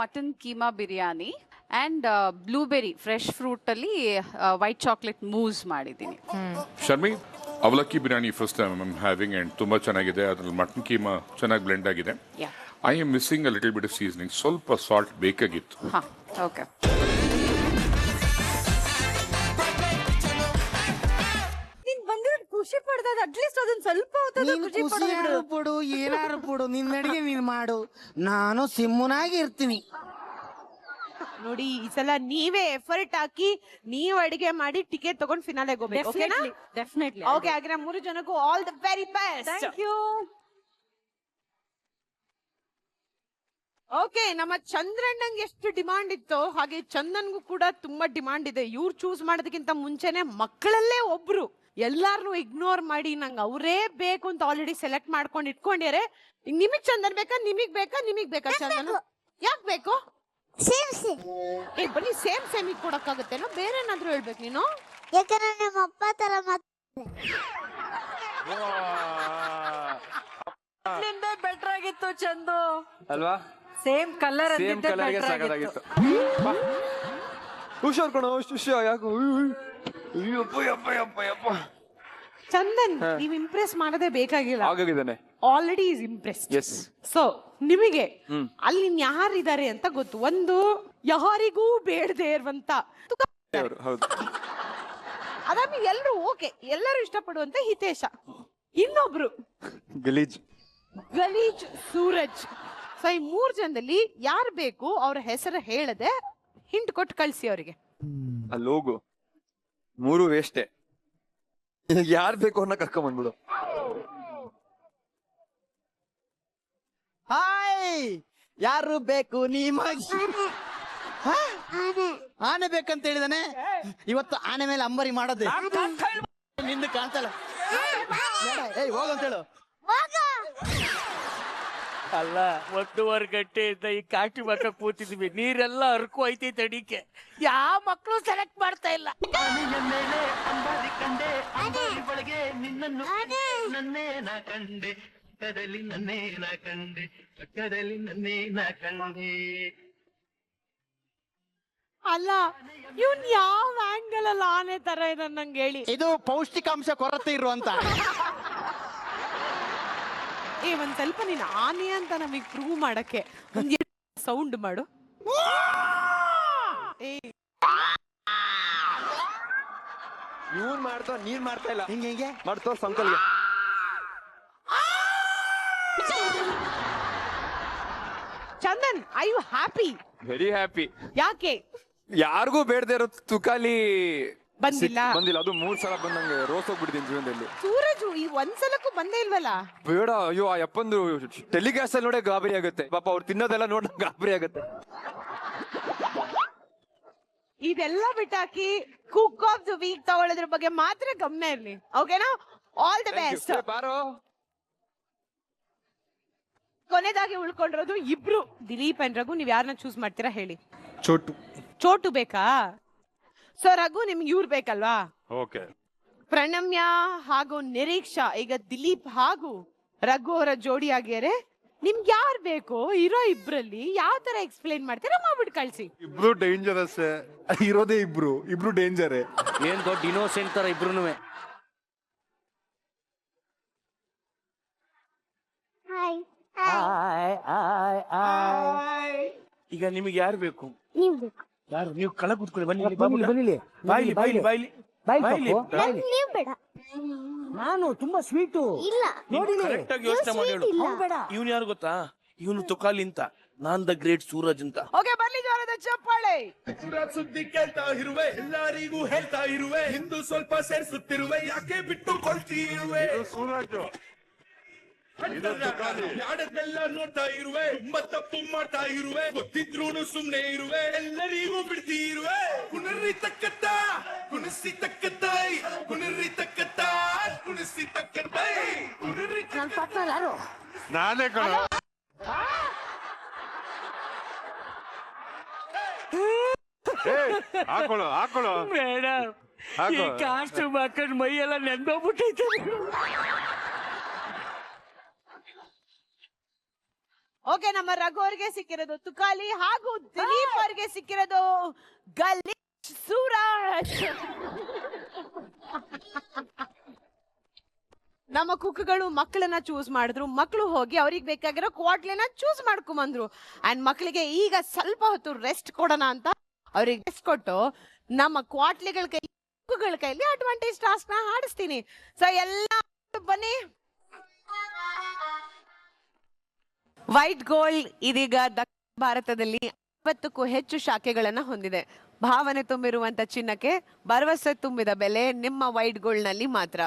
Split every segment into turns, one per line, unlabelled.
Mutton keema biryani and blueberry fresh fruit ಅಲ್ಲಿ white chocolate mousse ಮಾಡಿದ್ದೀನಿ.
ಶರ್ಮಿ, ಅವಲಕ್ಕಿ biryani first time I'm having and ತುಂಬಾ ಚೆನ್ನಾಗಿದೆ. ಅದ್ರಲ್ಲಿ ಮಟನ್ ಕೀಮಾ ಚೆನ್ನಾಗಿ ಬ್ಲೆಂಡ್ ಆಗಿದೆ. I am missing a little bit of seasoning. ಸ್ವಲ್ಪ ಸಾಲ್ಟ್ ಬೇಕಾಗಿತ್ತು.
ಓಕೆ.
ಖುಷಿ ಪಡ್ದದ ಅಟ್ಲೀಸ್ಟ್ ಅದನ್ನ ಸ್ವಲ್ಪ
ಪಡು ಏನಾರು ಪಡು, ನಿನ್ನ ಅಡಿಗೆ ನೀನ್ ಮಾಡು, ನಾನು ಸಿಮ್ಮನಾಗಿ ಇರ್ತೀನಿ.
ನೋಡಿ ಈ ಸಲ ನೀವೇ ಎಫರ್ಟ್ ಹಾಕಿ ನೀವ್ ಅಡಿಗೆ ಮಾಡಿ ಟಿಕೆಟ್ ತಗೊಂಡ್ ಫಿನಾಲೆಗೆ ಹೋಗ್ಬೇಕು. ಓಕೆನಾ?
ಡೆಫಿನೆಟ್ಲಿ.
ಓಕೆ, ಹಾಗಾದ್ರೆ 3 ಜನಕ್ಕೂ all the very best.
Thank you.
Okay, ನಮ್ಮ ಚಂದ್ರಣ್ಣಂಗೆ ಎಷ್ಟು ಡಿಮಾಂಡ್ ಇತ್ತು ಹಾಗೆ ಚಂದನ್ಗೂ ಕೂಡ ತುಂಬಾ ಡಿಮಾಂಡ್ ಇದೆ. ಇವ್ರು ಚೂಸ್ ಮಾಡೋದಕ್ಕಿಂತ ಮುಂಚೆನೆ ಮಕ್ಕಳಲ್ಲೇ ಒಬ್ರು ಎಲ್ಲಾರನು ಇಗ್ನೋರ್ ಮಾಡಿ ನಂಗೆ ಅವರೇ ಬೇಕು ಅಂತ ಆಲ್ರೆಡಿ ಸೆಲೆಕ್ಟ್ ಮಾಡ್ಕೊಂಡು ಇಟ್ಕೊಂಡಿದ್ದಾರೆ. ನಿಮಗ್ ಚಂದನ್ ಬೇಕಾ, ನಿಮಗ್ ಬೇಕಾ ಚಂದನ್? ಯಾಕೆ ಬೇಕು? ಬನ್ನಿ ಸೇಮ್ ಸೇಮ್ ಇದ್ ಕೊಡಕ್ಕಾಗತ್ತೇನೋ, ಬೇರೆ ಏನಾದ್ರು ಹೇಳ್ಬೇಕು ನೀನು.
ಯಾಕಂದ್ರೆ ನಮ್ಮ ಅಪ್ಪ ತರ
ಬೆಟರ್ ಆಗಿತ್ತು ಚಂದು
ಅಲ್ವಾ?
ಸೇಮ್ ಕಲರ್
ಸಾಕಾಗಿತ್ತು. ಹುಷಾರ್ ಕಣ, ಯಾಕೋ
ಚಂದನ್, ನೀವ್ ಇಂಪ್ರೆಸ್ ಮಾಡದೇ ಬೇಕಾಗಿಲ್ಲ.
ಆಗಿದ್ದಾನೆ,
already is impressed.
Yes.
So ನಿಮಗೆ ಅಲ್ಲಿ ಯಾರಿದ್ದಾರೆ ಅಂತ ಗೊತ್ತು. ಒಂದು ಯಾರಿಗೂ ಬೇಡದೆ ಇರುವಂತ
ಹೌದು.
ಅದಾದ್ಮೇಲೆ ಎಲ್ಲರೂ ಓಕೆ, ಎಲ್ಲರೂ ಇಷ್ಟಪಡುವಂತ ಹಿತೇಶ. ಇನ್ನೊಬ್ರು ಗಲೀಜ್ ಸೂರಜ್. ಸೊ ಈ 3 ಜನದಲ್ಲಿ ಯಾರು ಬೇಕು ಅವ್ರ ಹೆಸರು ಹೇಳದೆ ಹಿಂಟ್ ಕೊಟ್ಟು ಕಳ್ಸಿ ಅವರಿಗೆ.
ಅಲ್ಲಿ ಹೋಗು, 3 ವೇಸ್ಟೆ. ಯಾರು ಬೇಕು ಅನ್ನೋ ಕರ್ಕೊಂಡ್ ಬಂದ್ಬಿಡು.
ಹಾಯ್, ಯಾರು ಬೇಕು ನಿಮಗೆ? ಆನೆ ಬೇಕಂತ ಹೇಳಿದಾನೆ. ಇವತ್ತು ಆನೆ ಮೇಲೆ ಅಂಬರಿ ಮಾಡೋದೆ ನಿಂದು ಕಾಣ್ತಲ್ಲ. ಏಯ್ ಹೋಗಂತ ಹೇಳು.
ಅಲ್ಲ, 1.5 ಗಂಟೆಯಿಂದ ಈ ಕಾಟಿ ಮಕ್ಕ ಕೂತಿದ್ವಿ, ನೀರೆಲ್ಲ ಹರ್ಕು ಐತಿ ತಡಿಕೆ. ಯಾವ ಮಕ್ಕಳು ಸೆಲೆಕ್ಟ್ ಮಾಡ್ತಾ ಇಲ್ಲ.
ಅಲ್ಲ, ಇವನ್ ಯಾವ ಆಂಗಲ್ ಅಲ್ಲಿ ಆನೆ ತರ ಇದೆ ನಂಗೆ ಹೇಳಿ.
ಇದು ಪೌಷ್ಟಿಕಾಂಶ ಕೊರತೆ ಇರುವಂತ.
ಒಂದ್ ಸ್ವಲ್ಪ ನೀನ್ ಆನೆ ಅಂತ ನಮಗ್ ಪ್ರೂವ್ ಮಾಡಕ್ಕೆ ಸೌಂಡ್ ಮಾಡು.
ಇವ್ನ್ ಮಾಡ್ತಾ, ನೀನ್ ಮಾಡ್ತಾ ಇಲ್ಲ.
ಹಿಂಗೆ
ಮಾಡ್ತೋ ಸಂಕಲ್ಗೆ.
Chandan, I you happy?
Very happy.
ಯಾಕೆ?
ಯಾರಿಗೂ ಬೇಡದೆ ಇರೋ ತುಕಾಲಿ
ಬಂದಿಲ್ಲ.
ಅದು 3 ಸಲ ಬಂದಂಗೆ ರೋಸ್ ಹೋಗ್ಬಿಡ್ತೀನಿ ಜೀವನದಲ್ಲಿ.
ಸೂರಜು ಈ ಒಂದ್ಸಲಕ್ಕೂ ಬಂದೇ ಇಲ್ವಲ್ಲ?
ಬೇಡ, ಅಯ್ಯೋ ಆ ಯಪ್ಪಂದು ಟೆಲಿಗ್ಯಾಸ್ ಅಲ್ಲಿ ನೋಡೇ ಗಾಬರಿ ಆಗುತ್ತೆ. ಪಾಪ ಅವ್ರು ತಿನ್ನೋದೆಲ್ಲ ನೋಡ ಗಾಬರಿ ಆಗುತ್ತೆ.
ಇದೆಲ್ಲ ಬಿಟ್ಟಾಕಿ ಕುಕ್ ಆಫ್ ದ ವೀಕ್ ತಗೊಳ್ಳೋದ್ರ ಬಗ್ಗೆ ಮಾತ್ರ ಗಮನ ಇರ್ಲಿ. ಓಕೆನಾ? All the best.
ಬಾರೋ.
ಕೊನೆದಾಗಿ ಉಳ್ಕೊಂಡಿರೋದು ಇಬ್ರು, ದಿಲೀಪ್ ಅಂಡ್ ರಘು. ನೀವ್ ಯಾರನ್ನ ಚೂಸ್ ಮಾಡ್ತೀರಾ ಹೇಳಿ? ಚೋಟು ಬೇಕಾ? ಸೊ ರಘು, ನಿಮ್ಗೆ ಇವ್ರು ಬೇಕಲ್ವಾ?
ಓಕೆ.
ಪ್ರಣಮ್ಯ ಹಾಗೂ ನಿರೀಕ್ಷಾ ಈಗ ದಿಲೀಪ್ ಹಾಗೂ ರಘು ಅವರ ಜೋಡಿ ಆಗ್ಯಾರೆ. ನಿಮ್ಗೆ ಯಾರು ಬೇಕು? ಇರೋ ಇಬ್ರಲ್ಲಿ ಯಾವ ತರ ಎಕ್ಸ್ಪ್ಲೈನ್ ಮಾಡ್ತೀರಾ ಮಾಡ್ಬಿಟ್ಟು ಕಳ್ಸಿ.
ಇಬ್ರು ಡೇಂಜರಸ್ ಇರೋದೇ, ಇಬ್ರು ಡೇಂಜರ್.
ಏನ್ ದೊಡ್ಡ ಇನ್ನೋಸೆಂಟ್ ತರ ಇಬ್ರುನುವೆ. ಈಗ ನಿಮಗೆ ಯಾರು ಬೇಕು? ಯಾರು? ನೀವು ಕಳ ಕೂತ್ಕೊಳ್ಳಿ, ಬನ್ನಿ.
ನಾನು ತುಂಬಾ ಸ್ವೀಟು.
ಕರೆಕ್ಟ್ ಆಗಿ ಯೋಚನೆ ಮಾಡಿ ಹೇಳು. ಇವನು ಯಾರು ಗೊತ್ತಾ? ಇವನು ತುಕಾಲಿ ಅಂತ, ನಾನ್ ದ ಗ್ರೇಟ್ ಸೂರಜ್ ಅಂತ.
ಓಕೆ, ಬರ್ಲಿ ಜೋರದ ಚಪ್ಪಾಳೆ.
ಸುದ್ದಿ ಕೇಳ್ತಾ ಇರುವೆ, ಎಲ್ಲರಿಗೂ ಹೇಳ್ತಾ ಇರುವೆ, ಇಂದು ಸ್ವಲ್ಪ ಸೇರಿಸುತ್ತಿರುವೆ, ಯಾಕೆ ಬಿಟ್ಟು ಕೊಳ್ತಿರುವೆ? ಯಾಡದೆಲ್ಲ ನೋಡ್ತಾ ಇರುವೆ, ತುಂಬಾ ತಪ್ಪು ಮಾಡ್ತಾ ಇರುವೆ, ಗೊತ್ತಿದ್ರೂನು ಸುಮ್ನೆ ಇರುವೆ, ಎಲ್ಲರಿಗೂ ಬಿಡ್ತಿರುವೆ. ಕುಣರ್ರಿ ತಕ್ಕತ್ತ, ಕುಣಿಸಿ ತಕ್ಕತ್ತಾಯ್, ಕುಣರ್ರಿ ತಕ್ಕತ್ತ, ಕುಣಿಸಿ ತಕ್ಕತ್ತಾಯ್, ಕುಣರ್ರಿ
ನಾನೇ ಕಣ. ಹಾಕೊಳ್ಳೋ
ಮೇಡಮ್, ಈ ಕಾಸ್ಟ್ಯೂಮ್ ಹಾಕೊಂಡ್ ಮೈ ಎಲ್ಲ ನೆಂದೋಗ್ಬಿಟ್ಟೈತೆ.
ಓಕೆ, ನಮ್ಮ ರಘು ಅವ್ರಿಗೆ ಸಿಕ್ಕಿರೋದು ತುಕಾಲಿ ಹಾಗೂ ದಿಲೀಪ್ ಅವ್ರಿಗೆ ಸಿಕ್ಕಿರೋದು ಗಲೀಜ್ ಸೂರಜ್. ನಮ್ಮ ಕುಕ್ಗಳು ಮಕ್ಕಳನ್ನ ಚೂಸ್ ಮಾಡಿದ್ರು. ಮಕ್ಕಳು ಹೋಗಿ ಅವ್ರಿಗೆ ಬೇಕಾಗಿರೋ ಕ್ವಾಟ್ಲಿನ ಚೂಸ್ ಮಾಡ್ಕೊಂಬಂದ್ರು. ಅಂಡ್ ಮಕ್ಕಳಿಗೆ ಈಗ ಸ್ವಲ್ಪ ಹೊತ್ತು ರೆಸ್ಟ್ ಕೊಡೋಣ ಅಂತ ಅವ್ರಿಗೆ ರೆಸ್ಟ್ ಕೊಟ್ಟು ನಮ್ಮ ಕ್ವಾಟ್ಲಿಗಳ ಕೈಲಿ ಅಡ್ವಾಂಟೇಜ್ ಟಾಸ್ಕ್ ನ ಆಡಿಸ್ತೀನಿ. ಸೊ ಎಲ್ಲ ಬನ್ನಿ. ವೈಟ್ ಗೋಲ್ಡ್ ಇದೀಗ ದಕ್ಷಿಣ ಭಾರತದಲ್ಲಿ 50ಕ್ಕೂ ಹೆಚ್ಚು ಶಾಖೆಗಳನ್ನ ಹೊಂದಿದೆ. ಭಾವನೆ ತುಂಬಿರುವಂತ ಚಿನ್ನಕ್ಕೆ ಭರವಸೆ ತುಂಬಿದ ಬೆಲೆ ನಿಮ್ಮ ವೈಟ್ ಗೋಲ್ಡ್ ನಲ್ಲಿ ಮಾತ್ರ.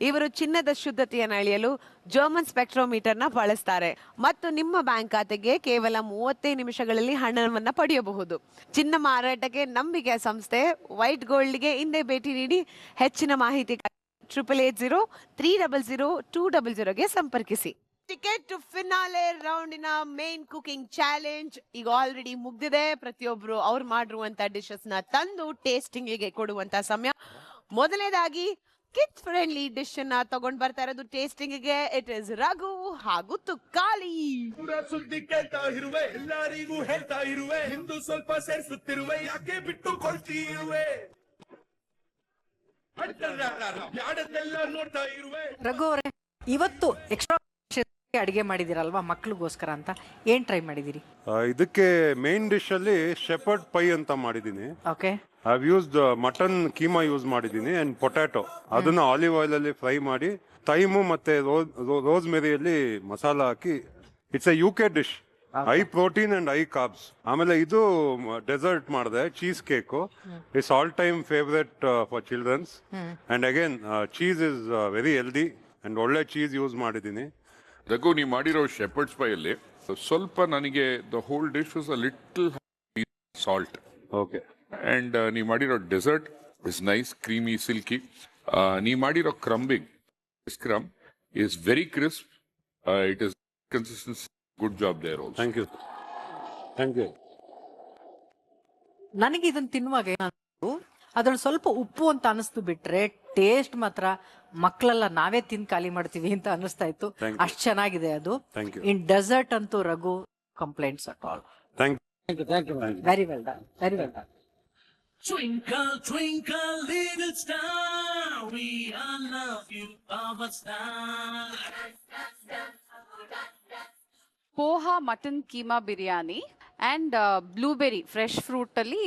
ಇವರು ಚಿನ್ನದ ಶುದ್ಧತೆಯನ್ನು ಅಳೆಯಲು ಜರ್ಮನ್ ಸ್ಪೆಕ್ಟ್ರೋಮೀಟರ್ ನ ಬಳಸ್ತಾರೆ ಮತ್ತು ನಿಮ್ಮ ಬ್ಯಾಂಕ್ ಖಾತೆಗೆ ಕೇವಲ 35 ನಿಮಿಷಗಳಲ್ಲಿ ಹಣವನ್ನ ಪಡೆಯಬಹುದು. ಚಿನ್ನ ಮಾರಾಟಕ್ಕೆ ನಂಬಿಕೆಯ ಸಂಸ್ಥೆ ವೈಟ್ ಗೋಲ್ಡ್ಗೆ ಹಿಂದೆ ಭೇಟಿ ನೀಡಿ. ಹೆಚ್ಚಿನ ಮಾಹಿತಿ 8803000200ಗೆ ಸಂಪರ್ಕಿಸಿ. ಟಿಕೆಟ್ ಟು ಫಿನಾಲೆ ರೌಂಡಿನ ಮೇನ್ ಕುಕಿಂಗ್ ಚಾಲೆಂಜ್ ಈಗ ಆಲ್ರೆಡಿ ಮುಗ್ದಿದೆ. ಪ್ರತಿಯೊಬ್ರು ಅವ್ರು ಮಾಡಿರುವಂತ ಡಿಶಸ್ ನ ತಂದು ಟೇಸ್ಟಿಂಗ್ ಗೆ ಕೊಡುವಂತ ಸಮಯ. ಮೊದಲನೇದಾಗಿ ಕಿಡ್ಸ್ ಫ್ರೆಂಡ್ಲಿ ಡಿಶ್ ಅನ್ನ ತಗೊಂಡ್ ಬರ್ತಾ ಇರೋದು ಟೇಸ್ಟಿಂಗ್ ಗೆ. ಇಟ್ ಇಸ್ ರಘು ಹಾಗೂ ತುಕಾಲಿ.
ಪೂರ ಸುದ್ದಿ ಕೇಳ್ತಾ ಇರುವೆ, ಎಲ್ಲರಿಗೂ ಹೇಳ್ತಾ ಇರುವೆ, ಇಂದು ಸ್ವಲ್ಪ ಸೇರಿಸುತ್ತಿರುವೆ, ಯಾಕೆ ಬಿಟ್ಟುಕೊಳ್ತಿರುವೆ, ಯಾಡನ್ನೆಲ್ಲ ನೋಡ್ತಾ ಇರುವೆ.
ರಘು ಅವರೇ, ಇವತ್ತು ಎಕ್ಸ್ಟ್ರಾ ಅಡಿಗೆ ಮಾಡಿದಿರಲ್ವಾ ಮಕ್ಳಿಗೋಸ್ಕರ ಅಂತ, ಏನ್ ಟ್ರೈ ಮಾಡಿದಿರಿ?
ಇದಕ್ಕೆ ಮೇನ್ ಡಿಶ್ ಅಲ್ಲಿ ಶೆಪರ್ಡ್ ಪೈ ಅಂತ ಮಾಡಿದೀನಿ.
Okay,
I used mutton keema use ಮಾಡಿದೀನಿ ಅಂಡ್ ಪೊಟ್ಯಾಟೊ. ಅದನ್ನ ಆಲಿವ್ ಆಯಿಲ್ ಅಲ್ಲಿ ಫ್ರೈ ಮಾಡಿ ಥೈಮು ಮತ್ತೆ ರೋಸ್ ಮೇರಿಯಲ್ಲಿ ಮಸಾಲ ಹಾಕಿ. It's a UK dish, high protein and high carbs. ಆಮೇಲೆ ಇದು ಡೆಸರ್ಟ್ ಮಾಡಿದೆ, cheese cake. It's all time favourite for childrens. And again cheese is very healthy and ಒಳ್ಳೆ ಚೀಸ್ ಯೂಸ್ ಮಾಡಿದೀನಿ.
ರಘು, ನೀವು ಮಾಡಿರೋ ಶೆಪರ್ಡ್ಸ್ ಪೈಯಲ್ಲಿ ಸ್ವಲ್ಪ ನನಗೆ the whole dish was a little salt.
Okay.
And ನೀವು ಮಾಡಿರೋ dessert is nice, creamy, silky. ನೀವು ಮಾಡಿರೋ crumbing crumb is very crisp. It is consistency. Good job there also.
Thank you, thank you.
ನನಗೆ ಇದನ್ನ ತಿನ್ನುವಾಗ ಏನಾದ್ರು ಅದ್ರಲ್ಲಿ ಸ್ವಲ್ಪ ಉಪ್ಪು ಅಂತ ಅನಿಸ್ತು ಬಿಟ್ರೆ ಟೇಸ್ಟ್ ಮಾತ್ರ ಮಕ್ಕಳೆಲ್ಲ ನಾವೇ ತಿಂದು ಖಾಲಿ ಮಾಡ್ತೀವಿ ಅಂತ ಅನಿಸ್ತಾ ಇತ್ತು. ಅಷ್ಟು ಚೆನ್ನಾಗಿದೆ ಅದು. ಇನ್ ಡೆಸರ್ಟ್ ಅಂತೂ Raghu complaints at all.
Thank you.
Very well done, very well done.
Twinkle, twinkle, little star, we all love you, our star.
Poha mutton keema biryani and blueberry fresh fruit ಅಲ್ಲಿ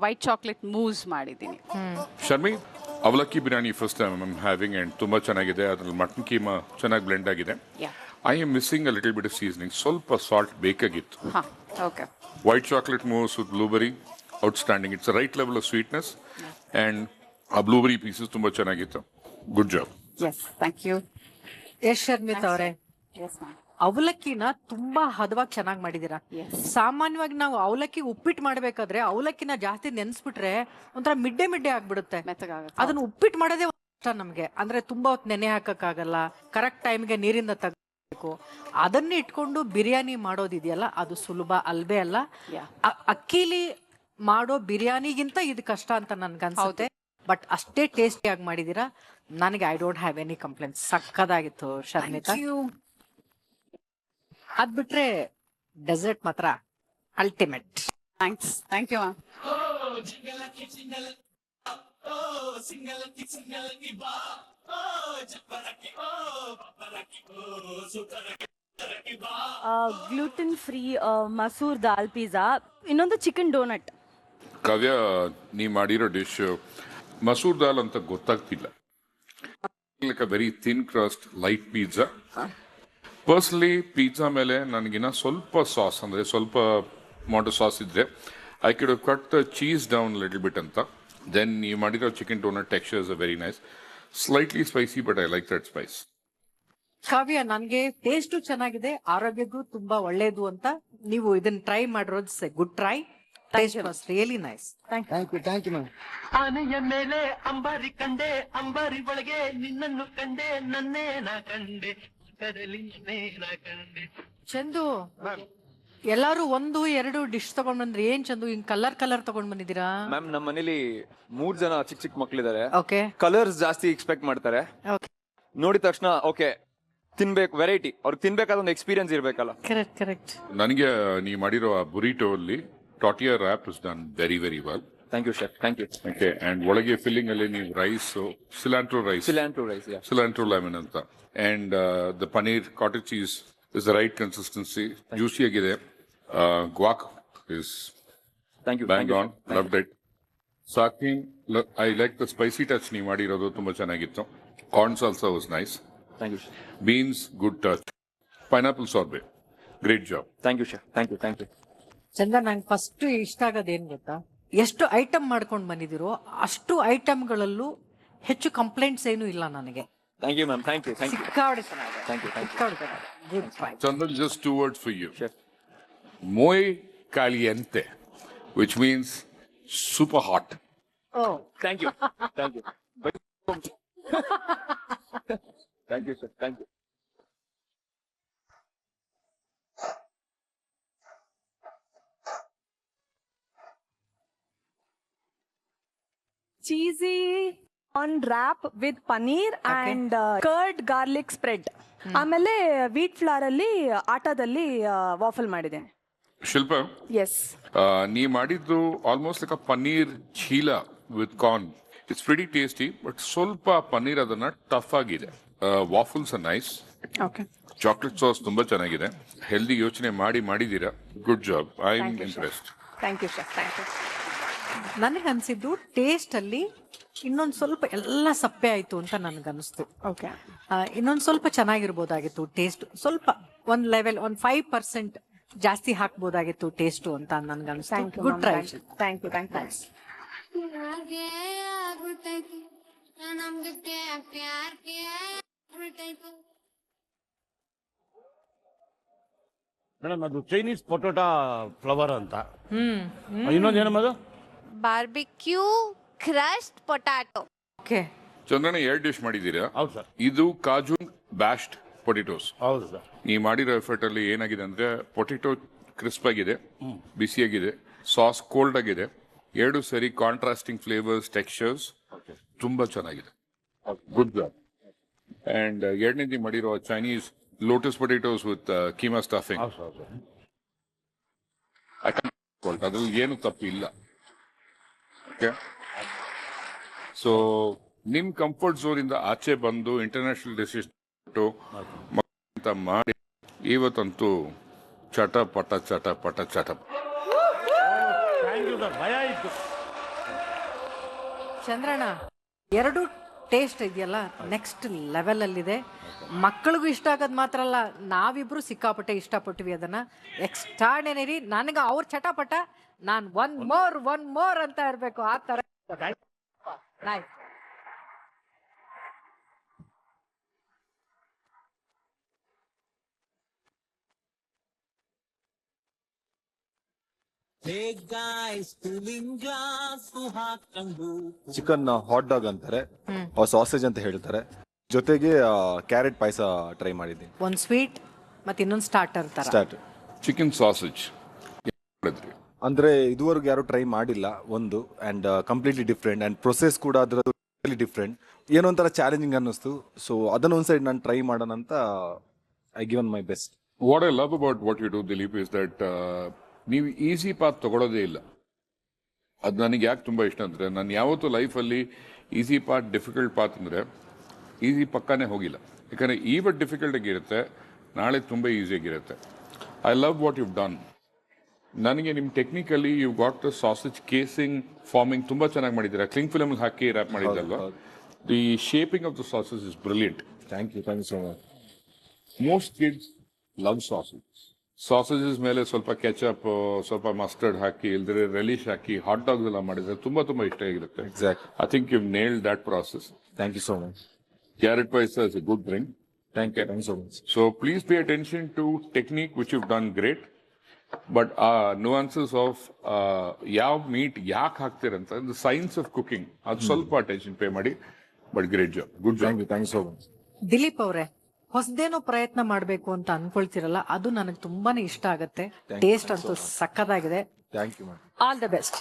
ವೈಟ್ ಚಾಕ್ಲೇಟ್ ಮೂಸ್ ಮಾಡಿದ್ದೀನಿ.
ಶರ್ಮಿ, ಅವಲಕ್ಕಿ biryani first time I am having and ತುಂಬಾ ಚೆನ್ನಾಗಿದೆ. ಅದ್ರಲ್ಲಿ mutton keema ಚೆನ್ನಾಗಿ blend ಆಗಿದೆ. I am missing a little bit of seasoning. ಸ್ವಲ್ಪ salt ಬೇಕಾಗಿತ್ತು.
Okay.
White chocolate mousse with blueberry, outstanding. It's right level of sweetness and ಆ ಬ್ಲೂಬೆರಿ ಪೀಸಸ್ ತುಂಬಾ ಚೆನ್ನಾಗಿತ್ತು. Good job.
Yes, thank you.
Yes ಶರ್ಮಿತ್ ಅವರೇ, ಅವಲಕ್ಕಿನ ತುಂಬಾ ಹದವಾಗಿ ಚೆನ್ನಾಗಿ ಮಾಡಿದೀರಾ. ಸಾಮಾನ್ಯವಾಗಿ ನಾವು ಅವಲಕ್ಕಿ ಉಪ್ಪಿಟ್ಟು ಮಾಡ್ಬೇಕಾದ್ರೆ ಅವಲಕ್ಕಿನ ಜಾಸ್ತಿ ನೆನ್ಸ್ಬಿಟ್ರೆ ಒಂಥರ ಮಿಡ್ಡೆ ಆಗ್ಬಿಡುತ್ತೆ. ಅದನ್ನ ಉಪ್ಪಿಟ್ಟು ಮಾಡೋದೇ ಕಷ್ಟ ನಮ್ಗೆ. ಅಂದ್ರೆ ತುಂಬಾ ಹೊತ್ತು ನೆನೆ ಹಾಕಕ್ಕಾಗಲ್ಲ, ಕರೆಕ್ಟ್ ಟೈಮ್ಗೆ ನೀರಿಂದ ತೆಗಬೇಕು. ಅದನ್ನ ಇಟ್ಕೊಂಡು ಬಿರಿಯಾನಿ ಮಾಡೋದಿದೆಯಲ್ಲ, ಅದು ಸುಲಭ ಅಲ್ವೇ ಅಲ್ಲ. ಅಕ್ಕಿಲಿ ಮಾಡೋ ಬಿರಿಯಾನಿಗಿಂತ ಇದು ಕಷ್ಟ ಅಂತ ನನ್ಗನ್ಸುತ್ತೆ. ಬಟ್ ಅಷ್ಟೇ ಟೇಸ್ಟಿಯಾಗಿ ಮಾಡಿದೀರಾ. ನನಗೆ I don't have any complaints. ಸಕ್ಕದಾಗಿತ್ತು ಶರ್ಮಿತಾ. ಅದ್ ಬಿಟ್ರೆ ಡೆಸರ್ಟ್ ಮಾತ್ರ ultimate.
Thanks, thank you ma'am.
Gluten free masoor dal pizza, ಇನ್ನೊಂದು ಚಿಕನ್ ಡೋನಟ್.
ಕಾವ್ಯ, ನೀ ಮಾಡಿರೋ ಡಿಶ್ ಮಸೂರ್ ದಾಲ್ ಅಂತ ಗೊತ್ತಾಗ್ತಿಲ್ಲ. Like a very thin crust light pizza. Personally pizza ಮೇಲೆ ನನಗಿನ್ನ ಸ್ವಲ್ಪ ಸಾಸ್, ಅಂದರೆ ಸ್ವಲ್ಪ ಮೊಟೊ ಸಾಸ್ ಇದ್ರೆ I could cut the cheese down little bit ಅಂತ. ದೆನ್ ನೀವು ಮಾಡಿರೋ chicken donut texture is a very nice. Slightly spicy, but I like that spice.
Kavya, ನನಗೆ ಟೇಸ್ಟು ಚೆನ್ನಾಗಿದೆ, ಆರೋಗ್ಯಕ್ಕೂ ತುಂಬಾ ಒಳ್ಳೇದು ಅಂತ ನೀವು ಇದನ್ನ ಟ್ರೈ ಮಾಡಿರೋದು good try. Taste was really nice.
Thank you, thank you ma'am.
ಆನೆಯ ಮೇಲೆ ಅಂಬಾರಿ ಕಂಡೆ, ಅಂಬಾರಿ ಒಳಗೆ ನಿನ್ನನ್ನು ಕಂಡೆ, ನನ್ನೇ ನಾ ಕಂಡೆ, ಕಡಲಿ ನಾ ಕಂಡೆ.
ಚಂದು, ಎಲ್ಲಾರು 1-2 ಡಿಶ್ ತಗೊಂಡ್ ಬಂದ್ರಿ. ಏನ್ ಚಂದು ಹಿಂಗ್ ಕಲರ್ ತಗೊಂಡ್ ಬಂದಿದ್ದೀರಾ?
ಮ್ಯಾಮ್, ನಮ್ಮ ಮನೇಲಿ 3 ಜನ ಚಿಕ್ಕ ಮಕ್ಳಿದ್ದಾರೆ.
ಓಕೆ.
ಕಲರ್ಸ್ ಜಾಸ್ತಿ ಎಕ್ಸ್ಪೆಕ್ಟ್ ಮಾಡ್ತಾರೆ. ನೋಡಿದ ತಕ್ಷಣ ಓಕೆ ತಿನ್ಬೇಕು, ವೆರೈಟಿ ಅವ್ರಿಗೆ ತಿನ್ಬೇಕಾದ ಒಂದು ಎಕ್ಸ್ಪೀರಿಯನ್ಸ್ ಇರ್ಬೇಕಲ್ಲ.
ಕರೆಕ್ಟ್.
ನನಗೆ ನೀ ಮಾಡಿರೋ ಆ ಬುರಿಟೋ ಅಲ್ಲಿ ಟಾಟಿಯಾ wrap is done very very well.
Thank you chef, thank you.
Okay, and ಒಳಗೆ ಫಿಲ್ಲಿಂಗ್ ಅಲ್ಲಿ ನೀವು rice, cilantro rice, cilantro lemon ಅಂತ, and the paneer cottage cheese is the right consistency, juicy ಆಗಿದೆ. Guac is bang on, loved it. ಸಾಕಿಂಗ್, I like the spicy touch ನೀವು ಮಾಡಿರೋದು ತುಂಬಾ ಚೆನ್ನಾಗಿತ್ತು. Corns also was nice.
Thank you.
Beans, good touch. Pineapple sorbet, great job.
Thank you chef, thank you, thank you.
ಚಂದ, ನಂಗೆ first ಇಷ್ಟ ಆಗೋದು ಏನ್ ಗೊತ್ತಾ, ಎಷ್ಟು ಐಟಮ್ ಮಾಡ್ಕೊಂಡು ಬಂದಿದ್ದೀರೋ ಅಷ್ಟು ಐಟಮ್ಗಳಲ್ಲೂ ಹೆಚ್ಚು ಕಂಪ್ಲೇಂಟ್ಸ್ ಏನು ಇಲ್ಲ ನನಗೆ.
Thank you ma'am, thank you, thank you,
ಸಿಕ್ಕಾಪಟ್ಟೆ ಚೆನ್ನಾಗಿದೆ.
Thank you, thank you.
ಸಿಕ್ಕಾಪಟ್ಟೆ ಚೆನ್ನಾಗಿದೆ. Good, fine.
Chandan, just 2 words for you.
Chef.
Muy caliente, which means super hot.
Oh,
thank you, thank you. Thank you sir, thank you.
cheesy on wrap with paneer and curd garlic spread. ಆಮೇಲೆ wheat ಫ್ಲಾರ್ ಅಲ್ಲಿ ಆಟದಲ್ಲಿ ವಾಫಲ್ ಮಾಡಿದ್ದೇನೆ.
ಶಿಲ್ಪ,
S,
ನೀ ಮಾಡಿದ್ದು almost like a paneer cheela with corn. It's pretty tasty, but ಸ್ವಲ್ಪ ಪನ್ನೀರ್ ಅದನ್ನ tough ಆಗಿದೆ. Waffles are nice.
Okay,
chocolate sauce ತುಂಬಾ ಚೆನ್ನಾಗಿದೆ. ಹೆಲ್ದಿ ಯೋಚನೆ ಮಾಡಿದ್ದೀರಾ. Good job, I am impressed.
Thank you chef, thank you.
ನನಗೆ ಅನ್ಸಿದ್ದು ಟೇಸ್ಟ್ ಅಲ್ಲಿ ಇನ್ನೊಂದು ಸ್ವಲ್ಪ ಎಲ್ಲ ಸಪ್ಪೆ ಆಯ್ತು ಅಂತ ನನ್ಗನ್ನಿಸ್ತು.
ಓಕೆ,
ಇನ್ನೊಂದು ಸ್ವಲ್ಪ ಚೆನ್ನಾಗಿರ್ಬೋದಾಗಿತ್ತು ಟೇಸ್ಟ್. ಸ್ವಲ್ಪ ಒಂದು ಲೆವೆಲ್, ಒಂದು 5% ಜಾಸ್ತಿ ಹಾಕ್ಬೋದಾಗಿತ್ತು ಟೇಸ್ಟು ಅಂತ ನನ್ಗನ್ನಿಸ್ತು. Good try.
Thank you, thank you.
Madam, ಅದು ಚೈನೀಸ್ ಪೊಟೊಟಾ ಫ್ಲವರ್ ಅಂತ. ಇನ್ನೊಂದೇನಮ್ಮ ಅದು?
Barbecue crushed potato.
ಓಕೆ,
ಚಂದ್ರನ 2 ಡಿಶ್ ಮಾಡಿದ್ದೀರಾ.
ಹೌದು ಸರ್.
ಇದು ಕಾಜು ಬ್ಯಾಶ್ಡ್ ಪೊಟೆಟೋಸ್.
ಹೌದು ಸರ್.
ನೀವು ಮಾಡಿರೋ ಎಫರ್ಟ್ ಅಲ್ಲಿ ಏನಾಗಿದೆ ಅಂದ್ರೆ ಪೊಟೆಟೊ ಕ್ರಿಸ್ಪ್ ಆಗಿದೆ, ಬಿಸಿಯಾಗಿದೆ, ಸಾಸ್ ಕೋಲ್ಡ್ ಆಗಿದೆ. 2 ಸರಿ ಕಾಂಟ್ರಾಸ್ಟಿಂಗ್ ಫ್ಲೇವರ್ಸ್, ಟೆಕ್ಸ್ಚರ್ಸ್ ತುಂಬಾ ಚೆನ್ನಾಗಿದೆ. Good job. ಅಂಡ್ 2ನೇದು ಮಾಡಿರೋ Chinese lotus potatoes with keema stuffing, ಅದ್ರಲ್ಲಿ ಏನು ತಪ್ಪು ಇಲ್ಲ. ಓಕೆ, ಸೊ ನಿಮ್ ಕಂಫರ್ಟ್ ಝೋನ್ ಇಂದ ಆಚೆ ಬಂದು ಇಂಟರ್ನ್ಯಾಷನಲ್ ಡಿಸಿಷನ್ ಅಂತ ಮಾಡಿ ಇವತ್ತಂತೂ ಚಟ ಪಟ.
ಭಯ ಇತ್ತು.
ಚಂದ್ರಣ್ಣ, 2 ಟೇಸ್ಟ್ ಇದೆಯಲ್ಲ ನೆಕ್ಸ್ಟ್ ಲೆವೆಲ್ ಅಲ್ಲಿದೆ. ಮಕ್ಕಳಿಗೂ ಇಷ್ಟ ಆಗೋದು ಮಾತ್ರ ಅಲ್ಲ, ನಾವಿಬ್ರು ಸಿಕ್ಕಾಪಟ್ಟೆ ಇಷ್ಟಪಟ್ವಿ ಅದನ್ನ. ಎಕ್ಸ್ಟ್ರಾರ್ಡಿನರಿ. ನನಗೆ ಅವ್ರ ಚಟಪಟ, ನಾನು ಒನ್ ಮೋರ್ ಅಂತ ಇರ್ಬೇಕು ಆ ತರ. ನೈಸ್.
ಚಿಕನ್ ಹಾಟ್ ಡಾಗ್ ಅಂತಾರೆ, ಸಾಸೇಜ್ ಅಂತ ಹೇಳ್ತಾರೆ. ಜೊತೆಗೆ ಕ್ಯಾರೆಟ್ ಪಾಯಸ ಟ್ರೈ ಮಾಡಿದ್ದೀನಿ.
ಒಂದು ಸ್ವೀಟ್ ಮತ್ತೆ ಇನ್ನೊಂದು ಸ್ಟಾರ್ಟರ್ ತರ.
ಸ್ಟಾರ್ಟ್
ಚಿಕನ್ ಸಾಸೇಜ್
ಅಂದ್ರೆ ಇದುವರೆಗೂ ಯಾರು ಟ್ರೈ ಮಾಡಿಲ್ಲ ಒಂದು, and completely different, and process ಕೂಡ ಅದರದ್ದು ಡಿಫ್ರೆಂಟ್. ಏನೋ ಒಂಥರ ಚಾಲೆಂಜಿಂಗ್ ಅನ್ನಿಸ್ತು. ಸೊ ಅದನ್ನ ಒಂದ್ ಸೈಡ್ ನಾನು ಟ್ರೈ ಮಾಡೋಣ ಅಂತ I given my best.
What I love about what you do Dilip is that ನೀವು ಈಸಿ ಪಾತ್ ತಗೊಳ್ಳೋದೇ ಇಲ್ಲ. ಅದು ನನಗೆ ಯಾಕೆ ತುಂಬ ಇಷ್ಟ ಅಂದರೆ, ನಾನು ಯಾವತ್ತೂ ಲೈಫಲ್ಲಿ ಈಸಿ ಪಾತ್ ಡಿಫಿಕಲ್ಟ್ ಪಾತ್ ಅಂದರೆ ಈಸಿ ಪಕ್ಕನೇ ಹೋಗಿಲ್ಲ. ಯಾಕಂದರೆ ಇವತ್ತು ಡಿಫಿಕಲ್ಟ್ ಆಗಿರುತ್ತೆ, ನಾಳೆ ತುಂಬ ಈಸಿಯಾಗಿರುತ್ತೆ. I love what you done. ನನಗೆ ನಿಮ್ಮ technically you got the sausage casing forming ತುಂಬ ಚೆನ್ನಾಗಿ ಮಾಡಿದ್ದೀರಾ. ಕ್ಲಿಂಗ್ ಫಿಲಮ್ ಹಾಕಿ ರ್ಯಾಪ್ ಮಾಡಿದ್ದಲ್ವ. The shaping of the sausage is brilliant.
Thank you so much.
Most kids love sausage. Sausages ಮೇಲೆ ಸ್ವಲ್ಪ ketchup, ಸ್ವಲ್ಪ ಮಸ್ಟರ್ಡ್ ಹಾಕಿ, ಇಲ್ದ್ರೆ ರೆಲಿಶ್ ಹಾಕಿ ಹಾಟ್ ಡಾಗ್ಸ್ ಎಲ್ಲ ಮಾಡಿದ್ರೆ ತುಂಬಾ ಇಷ್ಟ ಆಗಿರುತ್ತೆ.
Exact.
I think you nailed that process.
Thank you so much.
Carrot payasa is a good drink.
Thank you so much.
So please pay attention to technique which you done great, but ಆ nuances of ಯಾವ meat ಯಾಕೆ ಹಾಕ್ತಿರಂತ science of cooking ಅದು ಸ್ವಲ್ಪ attention pay ಮಾಡಿ. But great job, good job.
Thank you so much.
Dilip ಅವರೇ, ಹೊಸದೇನೋ ಪ್ರಯತ್ನ ಮಾಡಬೇಕು ಅಂತ ಅನ್ಕೊಳ್ತಿರಲ್ಲ, ಅದು ನನಗೆ ತುಂಬಾನೇ ಇಷ್ಟ ಆಗುತ್ತೆ. ಟೇಸ್ಟ್ ಅಂತೂ ಸಕ್ಕತ್ತಾಗಿದೆ.
Thank you.
All the best.